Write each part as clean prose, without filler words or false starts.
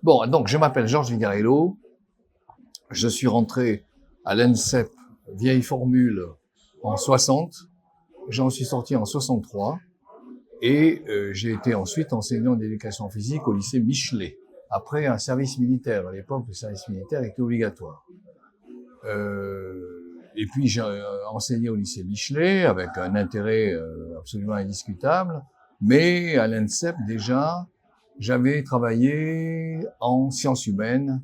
Bon, donc je m'appelle Georges Vigarello. Je suis rentré à l'ENSEP, vieille formule, en 60. J'en suis sorti en 63. Et j'ai été ensuite enseignant d'éducation physique au lycée Michelet, après un service militaire. À l'époque, le service militaire était obligatoire. Et puis j'ai enseigné au lycée Michelet avec un intérêt absolument indiscutable. Mais à l'ENSEP, déjà, j'avais travaillé en sciences humaines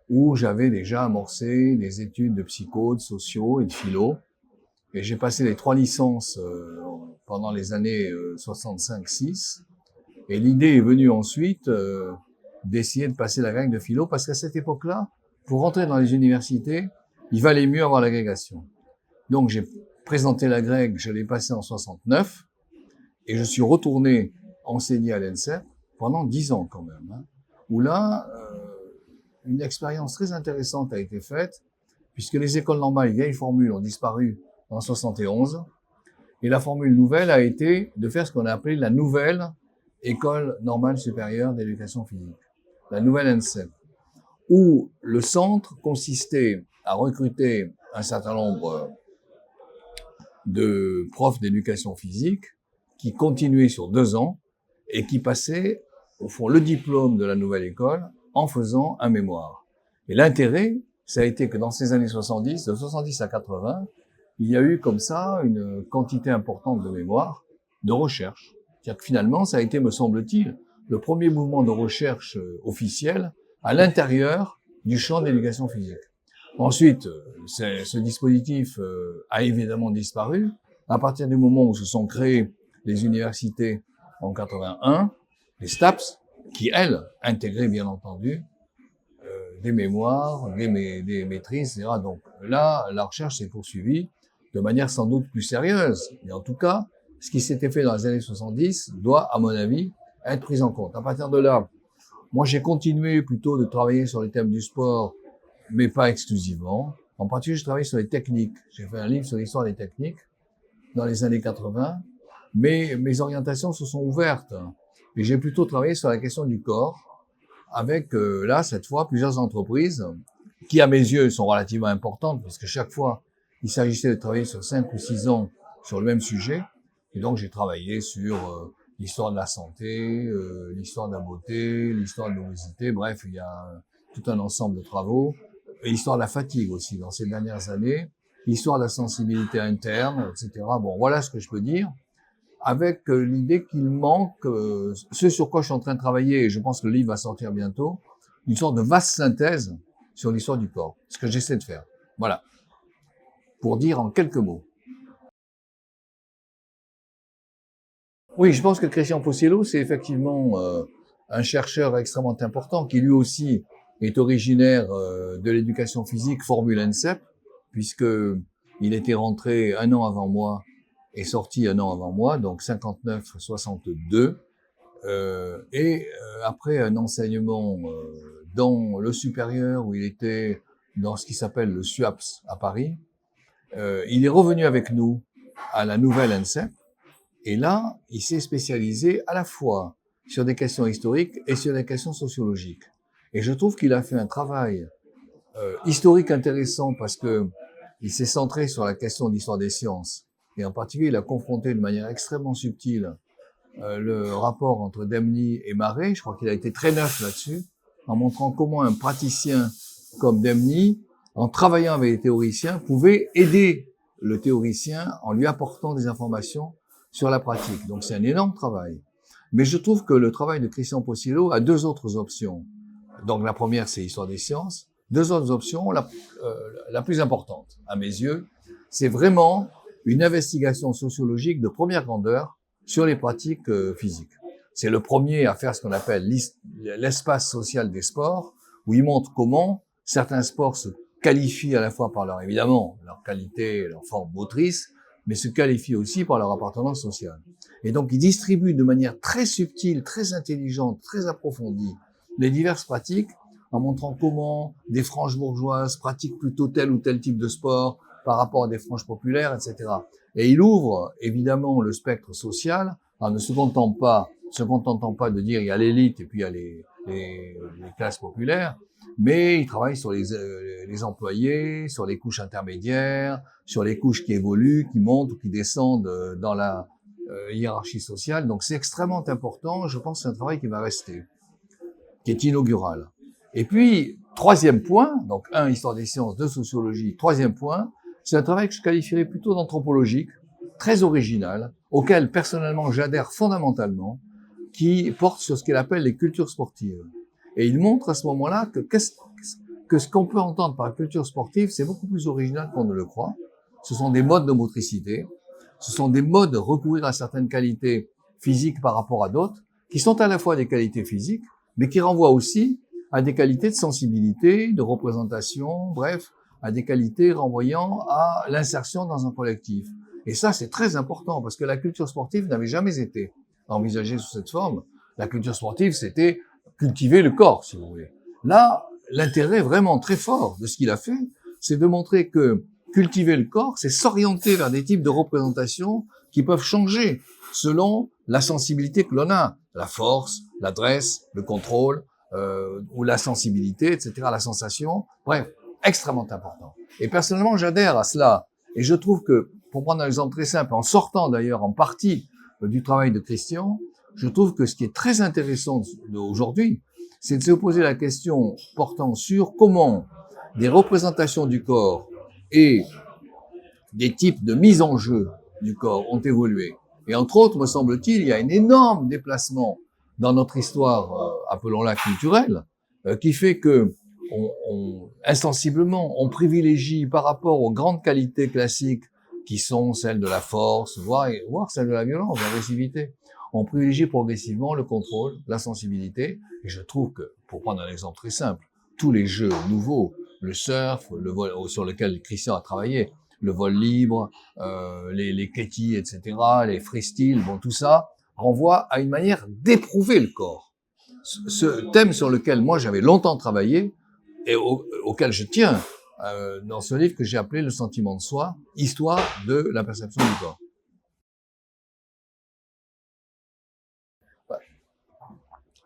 où j'avais déjà amorcé des études de psycho, de sociaux et de philo. Et j'ai passé les 3 licences pendant les années 65-6. Et l'idée est venue ensuite d'essayer de passer la grecque de philo, parce qu'à cette époque-là, pour rentrer dans les universités, il valait mieux avoir l'agrégation. Donc j'ai présenté la grecque, je l'ai passée en 69, et je suis retourné enseigner à l'ENSEP pendant 10 ans quand même, hein, où là, une expérience très intéressante a été faite, puisque les écoles normales, les vieilles formules ont disparu en 71, et la formule nouvelle a été de faire ce qu'on a appelé la nouvelle École normale supérieure d'éducation physique, la nouvelle ENSEP, où le centre consistait à recruter un certain nombre de profs d'éducation physique qui continuaient sur 2 ans et qui passaient, au fond, le diplôme de la nouvelle école en faisant un mémoire. Et l'intérêt, ça a été que dans ces années 70, de 70 à 80, il y a eu comme ça une quantité importante de mémoires, de recherche. C'est-à-dire que finalement, ça a été, me semble-t-il, le premier mouvement de recherche officiel à l'intérieur du champ de l'éducation physique. Ensuite, ce dispositif a évidemment disparu. À partir du moment où se sont créées les universités en 81, les STAPS, qui, elles, intégraient bien entendu des mémoires, des maîtrises, etc. Donc là, la recherche s'est poursuivie de manière sans doute plus sérieuse. Mais en tout cas, ce qui s'était fait dans les années 70 doit, à mon avis, être pris en compte. À partir de là, moi, j'ai continué plutôt de travailler sur les thèmes du sport, mais pas exclusivement. En particulier, je travaille sur les techniques. J'ai fait un livre sur l'histoire des techniques dans les années 80, mais mes orientations se sont ouvertes. Et j'ai plutôt travaillé sur la question du corps, avec là, cette fois, plusieurs entreprises qui, à mes yeux, sont relativement importantes, parce que chaque fois, il s'agissait de travailler sur 5 ou 6 ans sur le même sujet. Et donc, j'ai travaillé sur l'histoire de la santé, l'histoire de la beauté, l'histoire de l'obésité. Bref, il y a tout un ensemble de travaux. Et l'histoire de la fatigue aussi, dans ces dernières années. L'histoire de la sensibilité interne, etc. Bon, voilà ce que je peux dire. Avec l'idée qu'il manque, ce sur quoi je suis en train de travailler, et je pense que le livre va sortir bientôt, une sorte de vaste synthèse sur l'histoire du corps. Ce que j'essaie de faire. Voilà. Pour dire en quelques mots. Oui, je pense que Christian Posiello, c'est effectivement un chercheur extrêmement important qui lui aussi est originaire de l'éducation physique formule ENSEP, puisque il était rentré 1 an avant moi et sorti 1 an avant moi, donc 59-62. Après un enseignement dans le supérieur où il était dans ce qui s'appelle le SUAPS à Paris, il est revenu avec nous à la nouvelle ENSEP. Et là, il s'est spécialisé à la fois sur des questions historiques et sur des questions sociologiques. Et je trouve qu'il a fait un travail historique intéressant parce que il s'est centré sur la question de l'histoire des sciences. Et en particulier, il a confronté de manière extrêmement subtile le rapport entre Demny et Marais. Je crois qu'il a été très neuf là-dessus, en montrant comment un praticien comme Demny, en travaillant avec les théoriciens, pouvait aider le théoricien en lui apportant des informations sur la pratique. Donc c'est un énorme travail. Mais je trouve que le travail de Christian Posiello a 2 autres options. Donc la première, c'est l'histoire des sciences. 2 autres options, la plus importante, à mes yeux, c'est vraiment une investigation sociologique de première grandeur sur les pratiques physiques. C'est le premier à faire ce qu'on appelle l'espace social des sports, où il montre comment certains sports se qualifient à la fois par leur, évidemment, leur qualité, leur forme motrice, mais se qualifient aussi par leur appartenance sociale. Et donc, il distribue de manière très subtile, très intelligente, très approfondie les diverses pratiques, en montrant comment des franges bourgeoises pratiquent plutôt tel ou tel type de sport par rapport à des franges populaires, etc. Et il ouvre évidemment le spectre social en ne se contentant pas se contentant pas de dire il y a l'élite et puis il y a les classes populaires, mais il travaille sur les employés, sur les couches intermédiaires, sur les couches qui évoluent, qui montent ou qui descendent dans la hiérarchie sociale. Donc c'est extrêmement important. Je pense que c'est un travail qui va rester, qui est inaugural. Et puis, troisième point, donc un, histoire des sciences, deux, sociologie. Troisième point, c'est un travail que je qualifierais plutôt d'anthropologique, très original, auquel personnellement j'adhère fondamentalement, qui porte sur ce qu'il appelle les cultures sportives. Et il montre à ce moment-là que ce qu'on peut entendre par culture sportive, c'est beaucoup plus original qu'on ne le croit. Ce sont des modes de motricité, ce sont des modes de recourir à certaines qualités physiques par rapport à d'autres, qui sont à la fois des qualités physiques, mais qui renvoient aussi à des qualités de sensibilité, de représentation, bref, à des qualités renvoyant à l'insertion dans un collectif. Et ça, c'est très important, parce que la culture sportive n'avait jamais été envisagée sous cette forme. La culture sportive, c'était cultiver le corps, si vous voulez. Là, l'intérêt vraiment très fort de ce qu'il a fait, c'est de montrer que cultiver le corps, c'est s'orienter vers des types de représentations qui peuvent changer selon la sensibilité que l'on a, la force, l'adresse, le contrôle, ou la sensibilité, etc., la sensation. Bref, extrêmement important. Et personnellement, j'adhère à cela. Et je trouve que, pour prendre un exemple très simple, en sortant d'ailleurs en partie du travail de Christian, je trouve que ce qui est très intéressant aujourd'hui, c'est de se poser la question portant sur comment des représentations du corps et des types de mise en jeu du corps ont évolué. Et entre autres, me semble-t-il, il y a un énorme déplacement dans notre histoire, appelons-la culturelle, qui fait que insensiblement, on privilégie par rapport aux grandes qualités classiques qui sont celles de la force, voire celles de la violence, de l'agressivité. On privilégie progressivement le contrôle, la sensibilité, et je trouve que, pour prendre un exemple très simple, tous les jeux nouveaux, le surf, le vol sur lequel Christian a travaillé, le vol libre, les kétis, etc., les freestyle, bon, tout ça renvoie à une manière d'éprouver le corps. Ce thème sur lequel moi j'avais longtemps travaillé et auquel je tiens dans ce livre que j'ai appelé Le sentiment de soi, histoire de la perception du corps.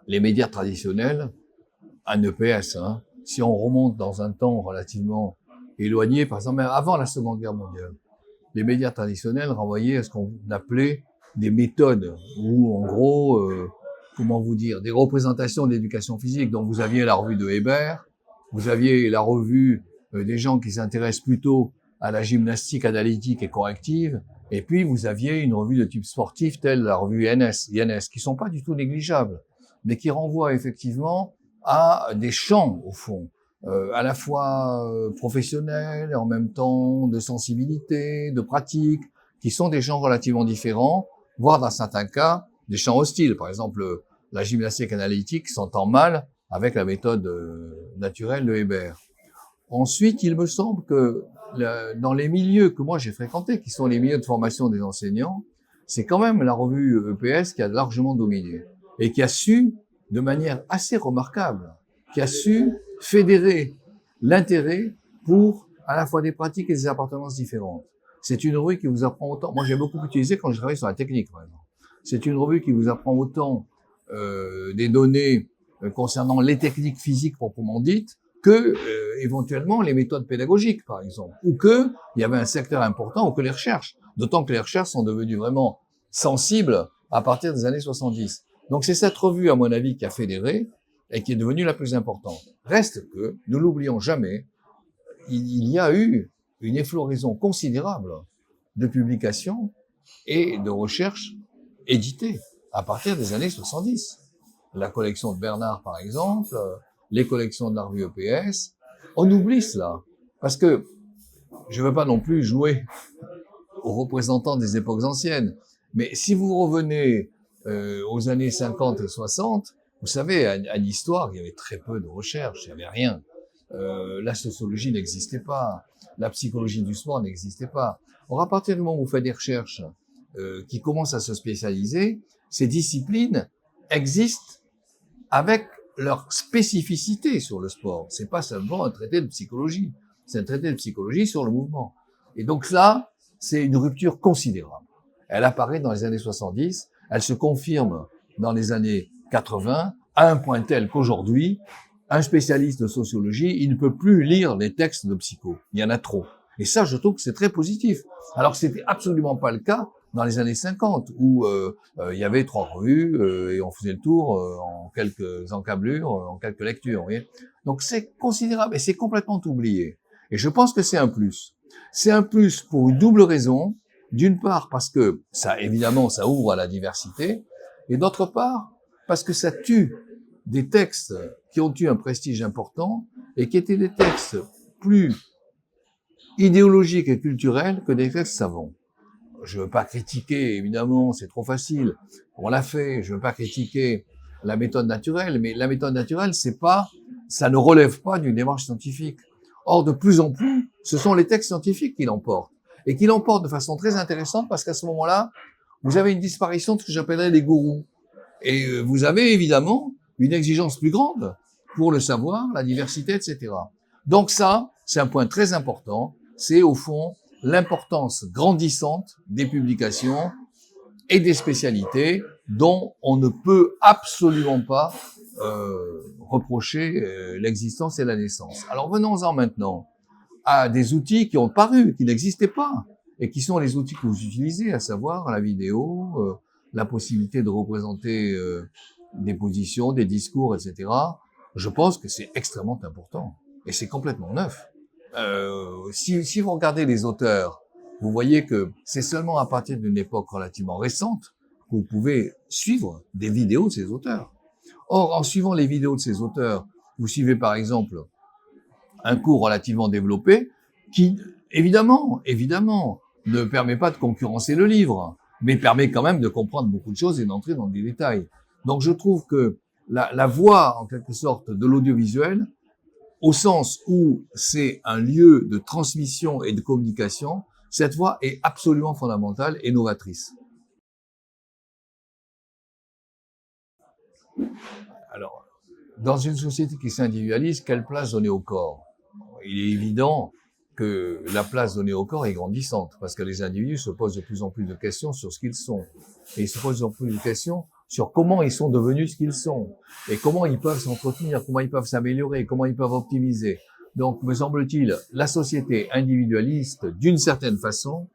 Les médias traditionnels, un EPS, hein, si on remonte dans un temps relativement éloigné, par exemple, même avant la Seconde Guerre mondiale, les médias traditionnels renvoyaient à ce qu'on appelait des méthodes, ou en gros, comment vous dire, des représentations d'éducation physique. Donc vous aviez la revue de Weber, vous aviez la revue des gens qui s'intéressent plutôt à la gymnastique analytique et corrective, et puis vous aviez une revue de type sportif telle la revue INS, qui sont pas du tout négligeables, mais qui renvoient effectivement à des champs, au fond, à la fois professionnels et en même temps de sensibilité, de pratique, qui sont des champs relativement différents, voire dans certains cas, des champs hostiles. Par exemple, la gymnastique analytique s'entend mal avec la méthode naturelle de Weber. Ensuite, il me semble que dans les milieux que moi j'ai fréquentés, qui sont les milieux de formation des enseignants, c'est quand même la revue EPS qui a largement dominé et qui a su, de manière assez remarquable, qui a su fédérer l'intérêt pour à la fois des pratiques et des appartenances différentes. C'est une revue qui vous apprend autant. Moi, j'ai beaucoup utilisé quand je travaillais sur la technique, par exemple. C'est une revue qui vous apprend autant des données concernant les techniques physiques proprement dites que éventuellement les méthodes pédagogiques, par exemple, ou que il y avait un secteur important, ou que les recherches. D'autant que les recherches sont devenues vraiment sensibles à partir des années 70. Donc c'est cette revue, à mon avis, qui a fédéré et qui est devenue la plus importante. Reste que, ne l'oublions jamais, il y a eu une effloraison considérable de publications et de recherches éditées à partir des années 70. La collection de Bernard, par exemple, les collections de la revue EPS, on oublie cela. Parce que je ne veux pas non plus jouer aux représentants des époques anciennes, mais si vous revenez aux années 50 et 60, vous savez, à l'histoire, il y avait très peu de recherches, il n'y avait rien. La sociologie n'existait pas, la psychologie du sport n'existait pas. Or, à partir du moment où vous faites des recherches qui commencent à se spécialiser, ces disciplines existent avec leur spécificité sur le sport. C'est pas seulement un traité de psychologie, c'est un traité de psychologie sur le mouvement. Et donc là, c'est une rupture considérable. Elle apparaît dans les années 70, elle se confirme dans les années 80, à un point tel qu'aujourd'hui, un spécialiste de sociologie, il ne peut plus lire les textes de psycho. Il y en a trop. Et ça, je trouve que c'est très positif. Alors que c'était absolument pas le cas dans les années 50, où il y avait 3 revues et on faisait le tour en quelques encablures, en quelques lectures. Vous voyez. Donc c'est considérable et c'est complètement oublié. Et je pense que c'est un plus. C'est un plus pour une double raison. D'une part, parce que ça, évidemment, ça ouvre à la diversité. Et d'autre part, parce que ça tue des textes qui ont eu un prestige important et qui étaient des textes plus idéologiques et culturels que des textes savants. Je veux pas critiquer, évidemment, c'est trop facile. On l'a fait. Je veux pas critiquer la méthode naturelle, mais la méthode naturelle, ça ne relève pas d'une démarche scientifique. Or, de plus en plus, ce sont les textes scientifiques qui l'emportent. Et qui l'emportent de façon très intéressante parce qu'à ce moment-là, vous avez une disparition de ce que j'appellerais les gourous. Et vous avez évidemment une exigence plus grande pour le savoir, la diversité, etc. Donc ça, c'est un point très important. C'est au fond l'importance grandissante des publications et des spécialités dont on ne peut absolument pas reprocher l'existence et la naissance. Alors venons-en maintenant à des outils qui ont paru, qui n'existaient pas, et qui sont les outils que vous utilisez, à savoir la vidéo, la possibilité de représenter des positions, des discours, etc. Je pense que c'est extrêmement important, et c'est complètement neuf. Si vous regardez les auteurs, vous voyez que c'est seulement à partir d'une époque relativement récente que vous pouvez suivre des vidéos de ces auteurs. Or, en suivant les vidéos de ces auteurs, vous suivez par exemple un cours relativement développé qui, évidemment, ne permet pas de concurrencer le livre, mais permet quand même de comprendre beaucoup de choses et d'entrer dans des détails. Donc je trouve que la voie, en quelque sorte, de l'audiovisuel, au sens où c'est un lieu de transmission et de communication, cette voie est absolument fondamentale et novatrice. Alors, dans une société qui s'individualise, quelle place donner au corps? Il est évident que la place donnée au corps est grandissante, parce que les individus se posent de plus en plus de questions sur ce qu'ils sont. Et ils se posent de plus en plus de questions sur comment ils sont devenus ce qu'ils sont, et comment ils peuvent s'entretenir, comment ils peuvent s'améliorer, comment ils peuvent optimiser. Donc, me semble-t-il, la société individualiste, d'une certaine façon,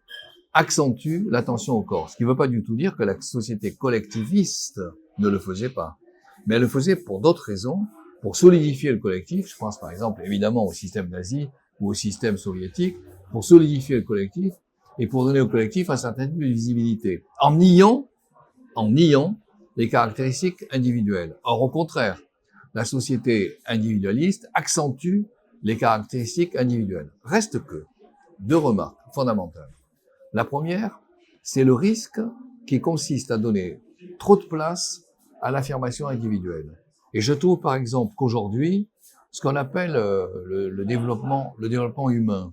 accentue l'attention au corps. Ce qui ne veut pas du tout dire que la société collectiviste ne le faisait pas. Mais elle le faisait pour d'autres raisons, pour solidifier le collectif. Je pense par exemple évidemment au système nazi ou au système soviétique, pour solidifier le collectif et pour donner au collectif un certain type de visibilité, en niant les caractéristiques individuelles. Or, au contraire, la société individualiste accentue les caractéristiques individuelles. Reste que 2 remarques fondamentales. La première, c'est le risque qui consiste à donner trop de place à l'affirmation individuelle. Et je trouve par exemple qu'aujourd'hui, ce qu'on appelle le développement humain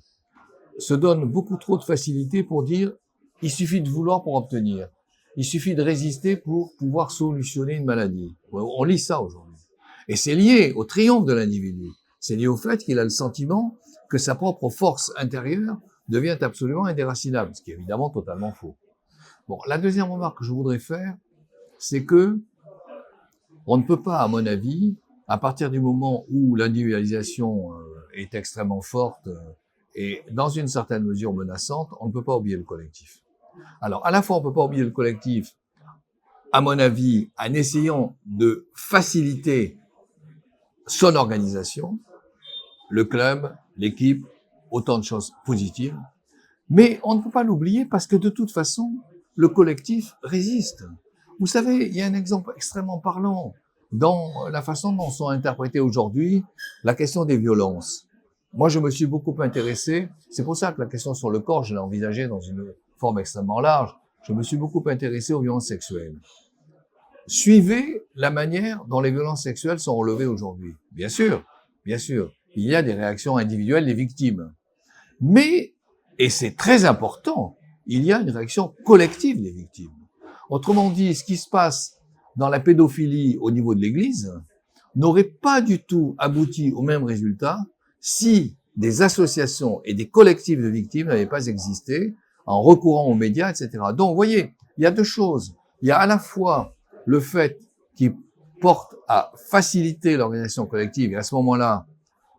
se donne beaucoup trop de facilité pour dire il suffit de vouloir pour obtenir. Il suffit de résister pour pouvoir solutionner une maladie. On lit ça aujourd'hui. Et c'est lié au triomphe de l'individu. C'est lié au fait qu'il a le sentiment que sa propre force intérieure devient absolument indéracinable, ce qui est évidemment totalement faux. Bon, la deuxième remarque que je voudrais faire, c'est que on ne peut pas, à mon avis, à partir du moment où l'individualisation est extrêmement forte et dans une certaine mesure menaçante, on ne peut pas oublier le collectif. Alors, à la fois, on ne peut pas oublier le collectif, à mon avis, en essayant de faciliter son organisation, le club, l'équipe, autant de choses positives, mais on ne peut pas l'oublier parce que de toute façon, le collectif résiste. Vous savez, il y a un exemple extrêmement parlant dans la façon dont sont interprétées aujourd'hui la question des violences. Moi, je me suis beaucoup intéressé, c'est pour ça que la question sur le corps, je l'ai envisagée dans une forme extrêmement large, je me suis beaucoup intéressé aux violences sexuelles. Suivez la manière dont les violences sexuelles sont relevées aujourd'hui. Bien sûr, il y a des réactions individuelles des victimes. Mais, et c'est très important, il y a une réaction collective des victimes. Autrement dit, ce qui se passe dans la pédophilie au niveau de l'Église n'aurait pas du tout abouti au même résultat si des associations et des collectifs de victimes n'avaient pas existé en recourant aux médias, etc. Donc, vous voyez, il y a 2 choses. Il y a à la fois le fait qu'il porte à faciliter l'organisation collective, et à ce moment-là,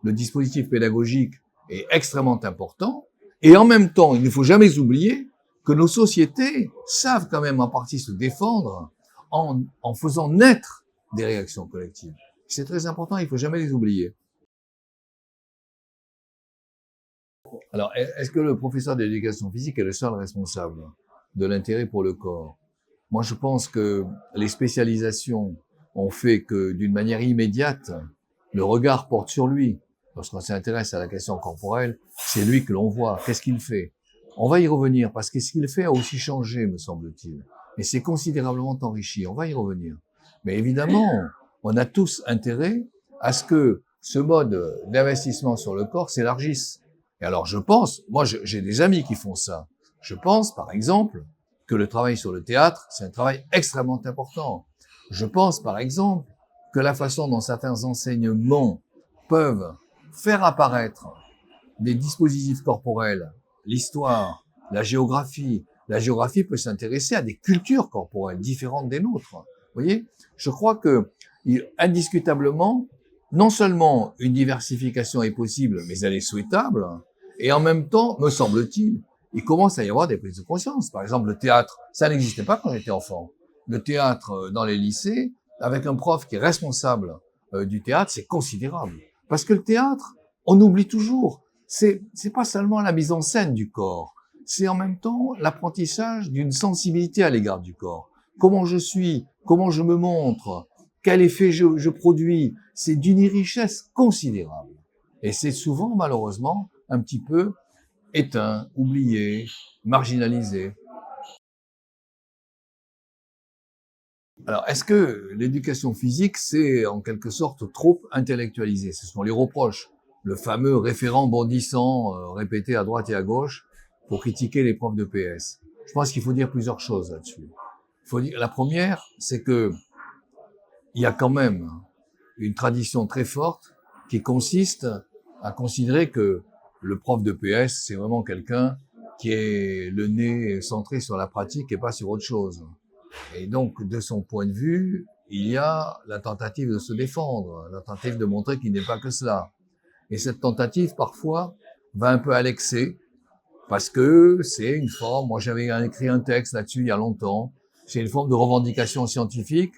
le dispositif pédagogique est extrêmement important, et en même temps, il ne faut jamais oublier que nos sociétés savent quand même en partie se défendre en faisant naître des réactions collectives. C'est très important, il ne faut jamais les oublier. Alors, est-ce que le professeur d'éducation physique est le seul responsable de l'intérêt pour le corps? Moi, je pense que les spécialisations ont fait que, d'une manière immédiate, le regard porte sur lui. Lorsqu'on s'intéresse à la question corporelle, c'est lui que l'on voit. Qu'est-ce qu'il fait? On va y revenir, parce que ce qu'il fait a aussi changé, me semble-t-il. Et c'est considérablement enrichi. On va y revenir. Mais évidemment, on a tous intérêt à ce que ce mode d'investissement sur le corps s'élargisse. Et alors, je pense, moi, j'ai des amis qui font ça. Je pense, par exemple, que le travail sur le théâtre, c'est un travail extrêmement important. Je pense, par exemple, que la façon dont certains enseignements peuvent faire apparaître des dispositifs corporels, l'histoire, la géographie peut s'intéresser à des cultures corporelles différentes des nôtres. Vous voyez, je crois que indiscutablement, non seulement une diversification est possible, mais elle est souhaitable, et en même temps, me semble-t-il, il commence à y avoir des prises de conscience. Par exemple, le théâtre, ça n'existait pas quand j'étais enfant. Le théâtre dans les lycées, avec un prof qui est responsable du théâtre, c'est considérable. Parce que le théâtre, on oublie toujours, c'est pas seulement la mise en scène du corps, c'est en même temps l'apprentissage d'une sensibilité à l'égard du corps. Comment je suis, comment je me montre, quel effet je produis, c'est d'une richesse considérable. Et c'est souvent, malheureusement, un petit peu éteint, oublié, marginalisé. Alors, est-ce que l'éducation physique, c'est en quelque sorte trop intellectualisé? Ce sont les reproches. Le fameux référent bondissant répété à droite et à gauche pour critiquer les profs de PS. Je pense qu'il faut dire plusieurs choses là-dessus. La première, c'est que il y a quand même une tradition très forte qui consiste à considérer que le prof de PS, c'est vraiment quelqu'un qui est le nez centré sur la pratique et pas sur autre chose. Et donc, de son point de vue, il y a la tentative de se défendre, la tentative de montrer qu'il n'est pas que cela. Et cette tentative, parfois, va un peu à l'excès, parce que c'est une forme, moi j'avais écrit un texte là-dessus il y a longtemps, c'est une forme de revendication scientifique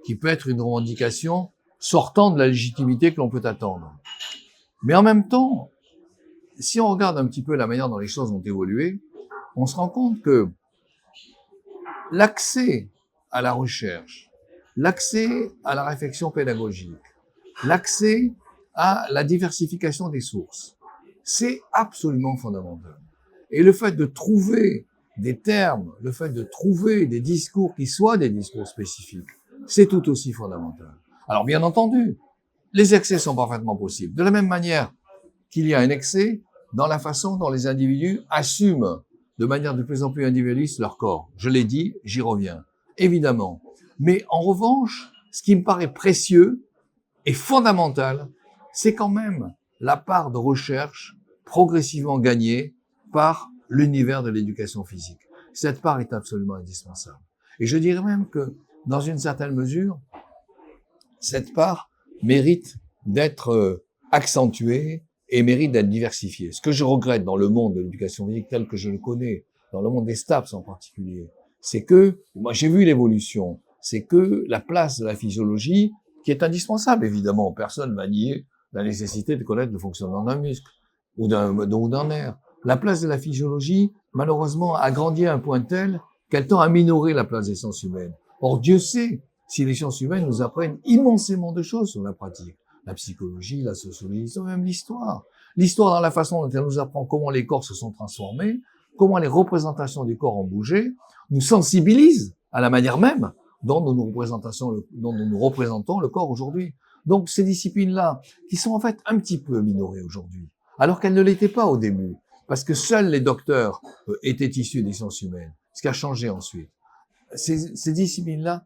qui peut être une revendication sortant de la légitimité que l'on peut attendre. Mais en même temps, si on regarde un petit peu la manière dont les choses ont évolué, on se rend compte que l'accès à la recherche, l'accès à la réflexion pédagogique, l'accès à la diversification des sources, c'est absolument fondamental. Et le fait de trouver des termes, le fait de trouver des discours qui soient des discours spécifiques, c'est tout aussi fondamental. Alors bien entendu, les excès sont parfaitement possibles. De la même manière qu'il y a un excès dans la façon dont les individus assument de manière de plus en plus individualiste leur corps. Je l'ai dit, j'y reviens. Évidemment. Mais en revanche, ce qui me paraît précieux et fondamental, c'est quand même la part de recherche progressivement gagnée par l'univers de l'éducation physique. Cette part est absolument indispensable. Et je dirais même que, dans une certaine mesure, cette part mérite d'être accentuée et mérite d'être diversifiée. Ce que je regrette dans le monde de l'éducation physique tel que je le connais, dans le monde des STAPS en particulier, c'est que, moi j'ai vu l'évolution, c'est que la place de la physiologie, qui est indispensable évidemment, personne ne va nier la nécessité de connaître le fonctionnement d'un muscle ou d'un nerf. La place de la physiologie, malheureusement, a grandi à un point tel qu'elle tend à minorer la place des sciences humaines. Or, Dieu sait si les sciences humaines nous apprennent immensément de choses sur la pratique. La psychologie, la sociologie, même l'histoire. L'histoire dans la façon dont elle nous apprend comment les corps se sont transformés, comment les représentations du corps ont bougé, nous sensibilise à la manière même dont nous représentons le corps aujourd'hui. Donc ces disciplines-là, qui sont en fait un petit peu minorées aujourd'hui, alors qu'elles ne l'étaient pas au début, parce que seuls les docteurs étaient issus des sciences humaines, ce qui a changé ensuite. Ces disciplines-là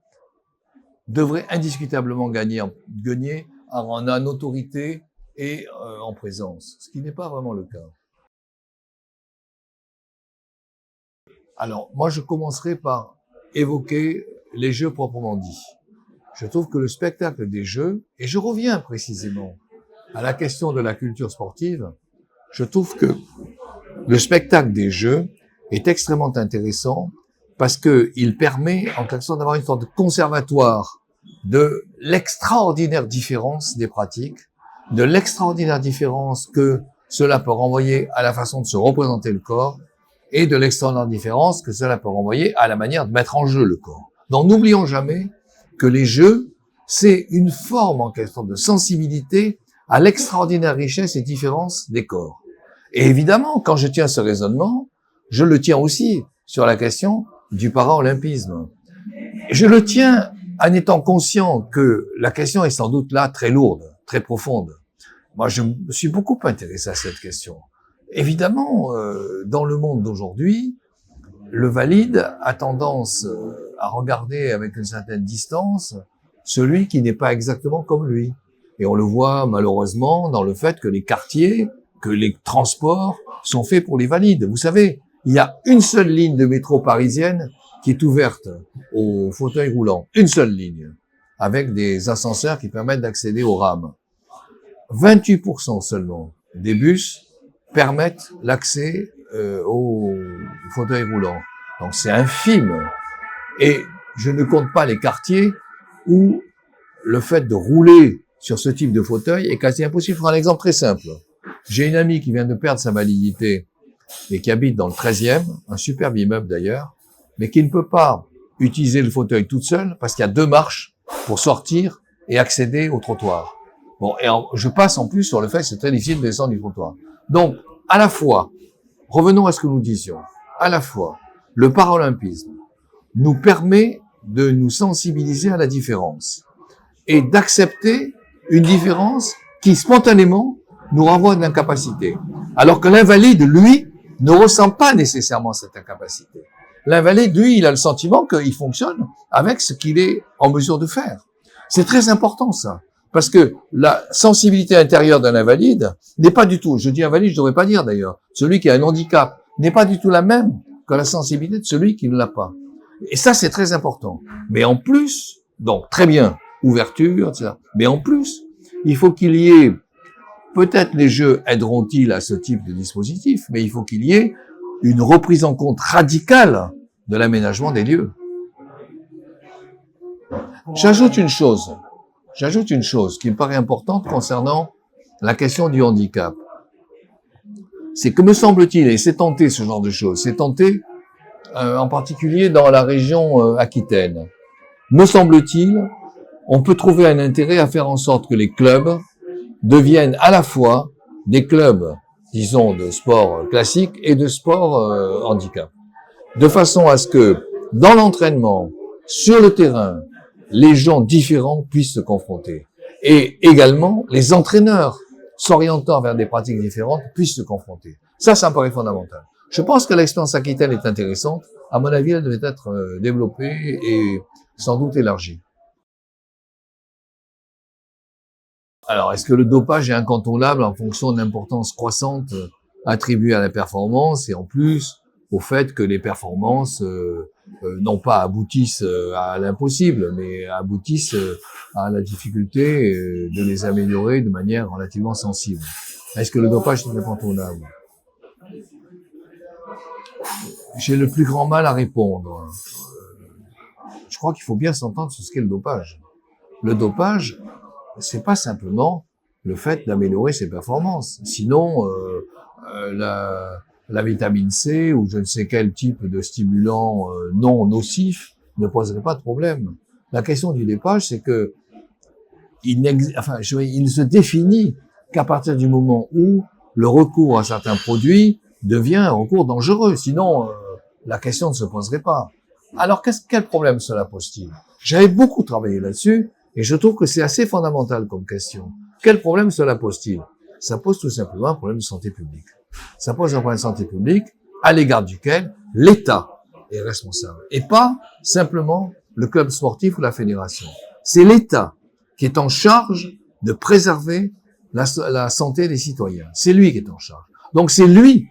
devraient indiscutablement gagner en autorité et en présence, ce qui n'est pas vraiment le cas. Alors, moi, je commencerai par évoquer les jeux proprement dits. Je trouve que le spectacle des jeux, et je reviens précisément à la question de la culture sportive, je trouve que le spectacle des jeux est extrêmement intéressant parce que il permet en quelque sorte d'avoir une sorte de conservatoire de l'extraordinaire différence des pratiques, de l'extraordinaire différence que cela peut renvoyer à la façon de se représenter le corps et de l'extraordinaire différence que cela peut renvoyer à la manière de mettre en jeu le corps. Donc n'oublions jamais que les jeux, c'est une forme en quelque sorte de sensibilité à l'extraordinaire richesse et différence des corps. Et évidemment, quand je tiens ce raisonnement, je le tiens aussi sur la question du paralympisme. Je le tiens en étant conscient que la question est sans doute là très lourde, très profonde. Moi, je me suis beaucoup intéressé à cette question. Évidemment, dans le monde d'aujourd'hui, le valide a tendance à regarder avec une certaine distance celui qui n'est pas exactement comme lui. Et on le voit malheureusement dans le fait que les quartiers, que les transports sont faits pour les valides. Vous savez, il y a une seule ligne de métro parisienne qui est ouverte aux fauteuils roulants. Une seule ligne, avec des ascenseurs qui permettent d'accéder aux rames. 28% seulement des bus permettent l'accès aux fauteuils roulants. Donc c'est infime. Et je ne compte pas les quartiers où le fait de rouler sur ce type de fauteuil est quasi impossible. Je prends un exemple très simple. J'ai une amie qui vient de perdre sa validité et qui habite dans le 13e, un superbe immeuble d'ailleurs, mais qui ne peut pas utiliser le fauteuil toute seule parce qu'il y a 2 marches pour sortir et accéder au trottoir. Bon, et je passe en plus sur le fait que c'est très difficile de descendre du trottoir. Donc, à la fois, revenons à ce que nous disions, à la fois, le paralympisme nous permet de nous sensibiliser à la différence et d'accepter une différence qui, spontanément, nous renvoie à de l'incapacité. Alors que l'invalide, lui, ne ressent pas nécessairement cette incapacité. L'invalide, lui, il a le sentiment qu'il fonctionne avec ce qu'il est en mesure de faire. C'est très important, ça. Parce que la sensibilité intérieure d'un invalide n'est pas du tout, je dis invalide, je devrais pas dire d'ailleurs, celui qui a un handicap n'est pas du tout la même que la sensibilité de celui qui ne l'a pas. Et ça, c'est très important. Mais en plus, donc très bien, ouverture, etc. Mais en plus, il faut qu'il y ait, peut-être les jeux aideront-ils à ce type de dispositif, mais il faut qu'il y ait une reprise en compte radicale de l'aménagement des lieux. J'ajoute une chose qui me paraît importante concernant la question du handicap. C'est que me semble-t-il, et c'est tenté ce genre de choses, c'est tenté en particulier dans la région aquitaine. Me semble-t-il, on peut trouver un intérêt à faire en sorte que les clubs deviennent à la fois des clubs, disons, de sport classique et de sport handicap. De façon à ce que, dans l'entraînement, sur le terrain, les gens différents puissent se confronter. Et également, les entraîneurs s'orientant vers des pratiques différentes puissent se confronter. Ça me paraît fondamental. Je pense que l'expérience aquitaine est intéressante. À mon avis, elle devait être développée et sans doute élargie. Alors, est-ce que le dopage est incontournable en fonction de l'importance croissante attribuée à la performance et en plus au fait que les performances non pas aboutissent à l'impossible, mais aboutissent à la difficulté de les améliorer de manière relativement sensible. Est-ce que le dopage est incontournable? J'ai le plus grand mal à répondre. Je crois qu'il faut bien s'entendre sur ce qu'est le dopage. Le dopage, c'est pas simplement le fait d'améliorer ses performances. Sinon, la vitamine C ou je ne sais quel type de stimulant non nocif ne poserait pas de problème. La question du dopage, c'est que il ne se définit qu'à partir du moment où le recours à certains produits devient un recours dangereux. Sinon, la question ne se poserait pas. Alors, quel problème cela pose-t-il? J'avais beaucoup travaillé là-dessus et je trouve que c'est assez fondamental comme question. Quel problème cela pose-t-il? Ça pose tout simplement un problème de santé publique. Ça pose un problème de santé publique à l'égard duquel l'État est responsable et pas simplement le club sportif ou la fédération. C'est l'État qui est en charge de préserver la santé des citoyens. C'est lui qui est en charge. Donc c'est lui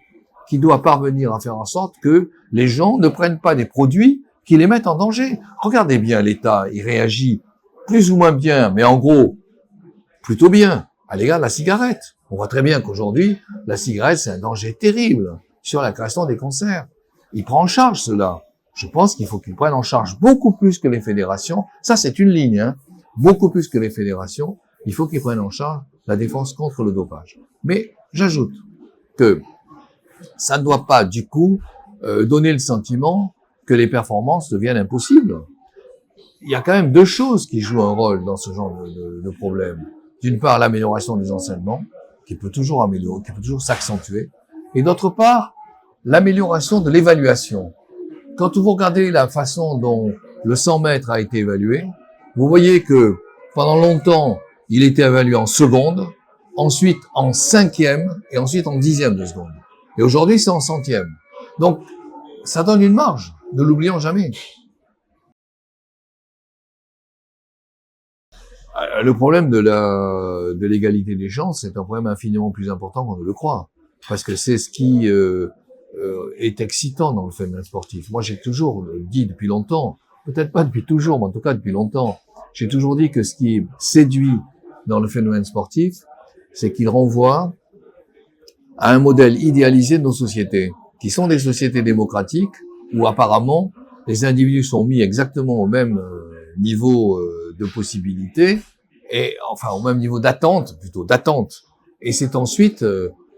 qui doit parvenir à faire en sorte que les gens ne prennent pas des produits qui les mettent en danger. Regardez bien l'État, il réagit plus ou moins bien, mais en gros, plutôt bien, à l'égard de la cigarette. On voit très bien qu'aujourd'hui, la cigarette, c'est un danger terrible sur la création des cancers. Il prend en charge cela. Je pense qu'il faut qu'il prenne en charge beaucoup plus que les fédérations. Ça, c'est une ligne, hein. Beaucoup plus que les fédérations. Il faut qu'ils prennent en charge la défense contre le dopage. Mais j'ajoute que ça ne doit pas, du coup, donner le sentiment que les performances deviennent impossibles. Il y a quand même deux choses qui jouent un rôle dans ce genre de problème. D'une part, l'amélioration des enseignements, qui peut toujours améliorer, qui peut toujours s'accentuer. Et d'autre part, l'amélioration de l'évaluation. Quand vous regardez la façon dont le 100 mètres a été évalué, vous voyez que pendant longtemps, il était évalué en secondes, ensuite en cinquième et ensuite en dixième de seconde. Et aujourd'hui, c'est en centième. Donc, ça donne une marge. Ne l'oublions jamais. Le problème de l'égalité des chances, c'est un problème infiniment plus important qu'on ne le croit. Parce que c'est ce qui est excitant dans le phénomène sportif. Moi, j'ai toujours dit depuis longtemps, peut-être pas depuis toujours, mais en tout cas depuis longtemps, j'ai toujours dit que ce qui séduit dans le phénomène sportif, c'est qu'il renvoie à un modèle idéalisé de nos sociétés, qui sont des sociétés démocratiques, où apparemment les individus sont mis exactement au même niveau de possibilités, et enfin au même niveau d'attente, plutôt d'attente. Et c'est ensuite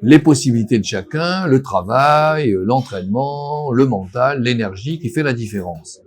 les possibilités de chacun, le travail, l'entraînement, le mental, l'énergie qui fait la différence.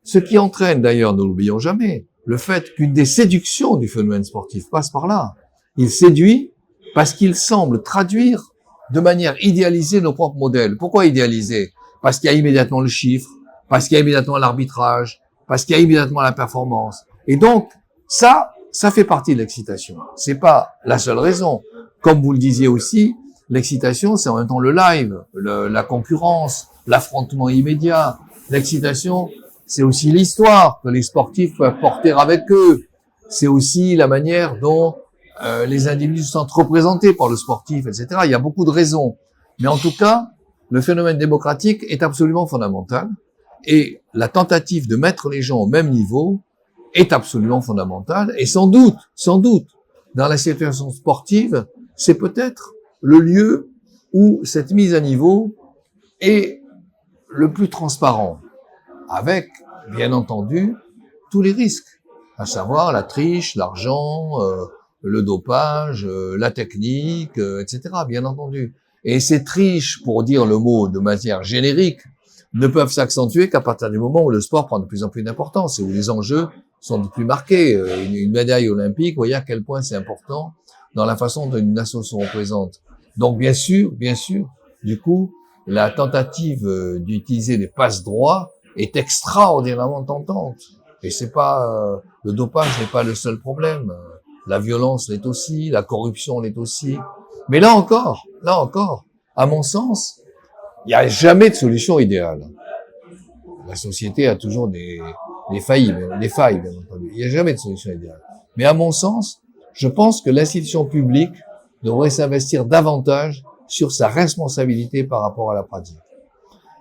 Ce qui entraîne d'ailleurs, ne l'oublions jamais, le fait qu'une des séductions du phénomène sportif passe par là. Il séduit parce qu'il semble traduire de manière idéalisée nos propres modèles. Pourquoi idéaliser? Parce qu'il y a immédiatement le chiffre, parce qu'il y a immédiatement l'arbitrage, parce qu'il y a immédiatement la performance. Et donc, ça fait partie de l'excitation. C'est pas la seule raison. Comme vous le disiez aussi, l'excitation, c'est en même temps le live, la concurrence, l'affrontement immédiat. L'excitation, c'est aussi l'histoire que les sportifs peuvent porter avec eux. C'est aussi la manière dont les individus se sentent représentés par le sportif, etc. Il y a beaucoup de raisons. Mais en tout cas, le phénomène démocratique est absolument fondamental. Et la tentative de mettre les gens au même niveau est absolument fondamentale. Et sans doute, dans la situation sportive, c'est peut-être le lieu où cette mise à niveau est le plus transparent, avec, bien entendu, tous les risques, à savoir la triche, l'argent, le dopage, la technique, etc., bien entendu. Et ces triches, pour dire le mot de manière générique, ne peuvent s'accentuer qu'à partir du moment où le sport prend de plus en plus d'importance et où les enjeux sont de plus marqués. Une médaille olympique, vous voyez à quel point c'est important dans la façon dont une nation se représente. Donc bien sûr, du coup, la tentative d'utiliser des passe-droits est extraordinairement tentante. Et c'est pas le dopage n'est pas le seul problème. La violence l'est aussi, la corruption l'est aussi. Mais là encore, à mon sens, il n'y a jamais de solution idéale. La société a toujours des failles, bien entendu. Il n'y a jamais de solution idéale. Mais à mon sens, je pense que l'institution publique devrait s'investir davantage sur sa responsabilité par rapport à la pratique.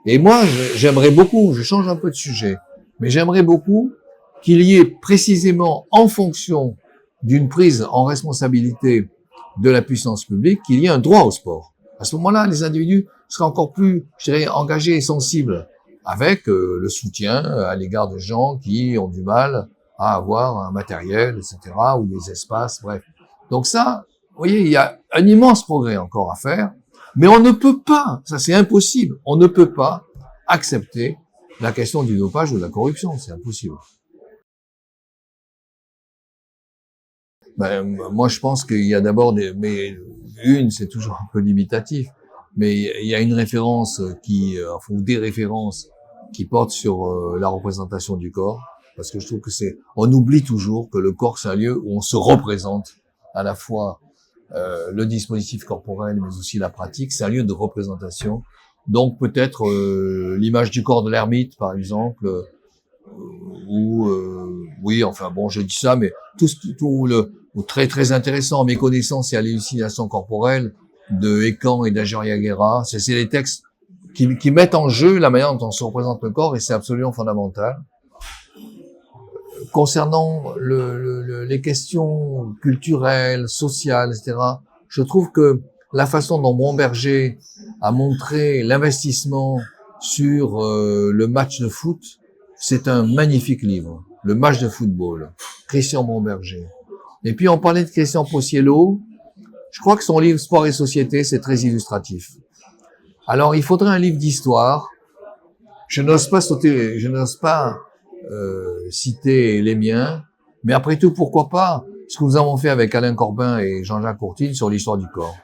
Et moi, j'aimerais beaucoup, je change un peu de sujet, mais j'aimerais beaucoup qu'il y ait précisément en fonction d'une prise en responsabilité de la puissance publique, qu'il y ait un droit au sport. À ce moment-là, les individus seraient encore plus, je dirais, engagés et sensibles avec le soutien à l'égard de gens qui ont du mal à avoir un matériel, etc., ou des espaces, bref. Donc ça, vous voyez, il y a un immense progrès encore à faire, mais on ne peut pas, ça c'est impossible, on ne peut pas accepter la question du dopage ou de la corruption, c'est impossible. Ben, moi je pense qu'il y a d'abord mais c'est toujours un peu limitatif, mais il y a une référence ou des références qui portent sur la représentation du corps, parce que je trouve que on oublie toujours que le corps c'est un lieu où on se représente à la fois le dispositif corporel, mais aussi la pratique, c'est un lieu de représentation. Donc peut-être l'image du corps de l'ermite, par exemple, oui, enfin bon, je dis ça, mais tout le très très intéressant à mes connaissances, c'est l'hallucination corporelle de Ecan et d'Ajariaguera. C'est des textes qui mettent en jeu la manière dont on se représente le corps, et c'est absolument fondamental. Concernant les questions culturelles, sociales, etc., je trouve que la façon dont Bromberger a montré l'investissement sur le match de foot, c'est un magnifique livre. Le match de football, Christian Bromberger. Et puis on parlait de Christian Possiello. Je crois que son livre Sport et Société, c'est très illustratif. Alors il faudrait un livre d'histoire. Je n'ose pas citer les miens, mais après tout, pourquoi pas ce que nous avons fait avec Alain Corbin et Jean-Jacques Courtine sur l'histoire du corps.